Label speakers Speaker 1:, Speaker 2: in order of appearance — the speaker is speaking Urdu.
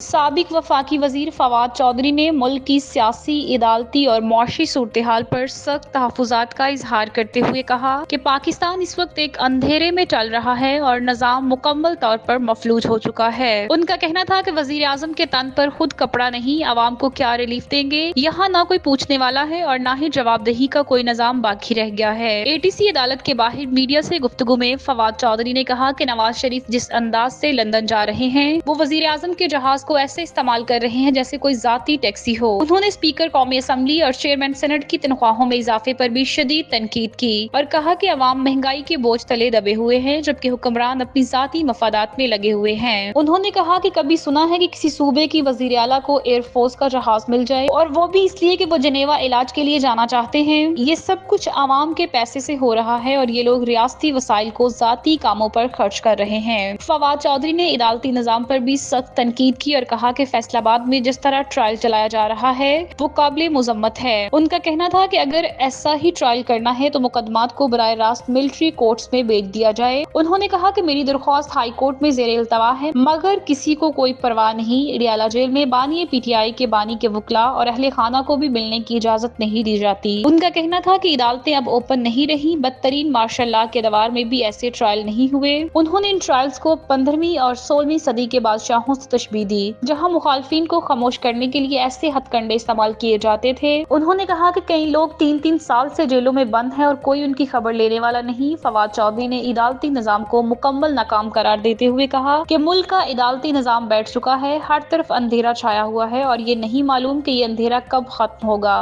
Speaker 1: سابق وفاقی وزیر فواد چودھری نے ملک کی سیاسی، عدالتی اور معاشی صورتحال پر سخت تحفظات کا اظہار کرتے ہوئے کہا کہ پاکستان اس وقت ایک اندھیرے میں چل رہا ہے اور نظام مکمل طور پر مفلوج ہو چکا ہے۔ ان کا کہنا تھا کہ وزیر اعظم کے تن پر خود کپڑا نہیں، عوام کو کیا ریلیف دیں گے؟ یہاں نہ کوئی پوچھنے والا ہے اور نہ ہی جواب دہی کا کوئی نظام باقی رہ گیا ہے۔ ATC عدالت کے باہر میڈیا سے گفتگو میں فواد چودھری نے کہا کہ نواز شریف جس انداز سے لندن جا رہے ہیں، وہ وزیر اعظم کے جہاز کو ایسے استعمال کر رہے ہیں جیسے کوئی ذاتی ٹیکسی ہو۔ انہوں نے اسپیکر قومی اسمبلی اور چیئرمین سینٹ کی تنخواہوں میں اضافے پر بھی شدید تنقید کی اور کہا کہ عوام مہنگائی کے بوجھ تلے دبے ہوئے ہیں جبکہ حکمران اپنی ذاتی مفادات میں لگے ہوئے ہیں۔ انہوں نے کہا کہ کبھی سنا ہے کہ کسی صوبے کی وزیر اعلیٰ کو ایئر فورس کا جہاز مل جائے اور وہ بھی اس لیے کہ وہ جنیوا علاج کے لیے جانا چاہتے ہیں؟ یہ سب کچھ عوام کے پیسے سے ہو رہا ہے اور یہ لوگ ریاستی وسائل کو ذاتی کاموں پر خرچ کر رہے ہیں۔ فواد چودھری نے عدالتی نظام پر بھی سخت تنقید کی اور کہا کہ فیصل آباد میں جس طرح ٹرائل چلایا جا رہا ہے وہ قابل مذمت ہے۔ ان کا کہنا تھا کہ اگر ایسا ہی ٹرائل کرنا ہے تو مقدمات کو براہ راست ملٹری کورٹس میں بھیج دیا جائے۔ انہوں نے کہا کہ میری درخواست ہائی کورٹ میں زیر التوا ہے مگر کسی کو کوئی پرواہ نہیں۔ اڈیالہ جیل میں بانی PTI کے بانی کے وکلاء اور اہل خانہ کو بھی ملنے کی اجازت نہیں دی جاتی۔ ان کا کہنا تھا کہ عدالتیں اب اوپن نہیں رہی، بدترین مارشل لا کے دوار میں بھی ایسے ٹرائل نہیں ہوئے۔ انہوں نے ان ٹرائلز کو 15ویں اور 16ویں صدی کے بادشاہوں سے تشبیہ دی جہاں مخالفین کو خاموش کرنے کے لیے ایسے ہتھ کنڈے استعمال کیے جاتے تھے۔ انہوں نے کہا کہ کئی لوگ 3 سال سے جیلوں میں بند ہیں اور کوئی ان کی خبر لینے والا نہیں۔ فواد چودھری نے عدالتی نظام کو مکمل ناکام قرار دیتے ہوئے کہا کہ ملک کا عدالتی نظام بیٹھ چکا ہے، ہر طرف اندھیرا چھایا ہوا ہے اور یہ نہیں معلوم کہ یہ اندھیرا کب ختم ہوگا۔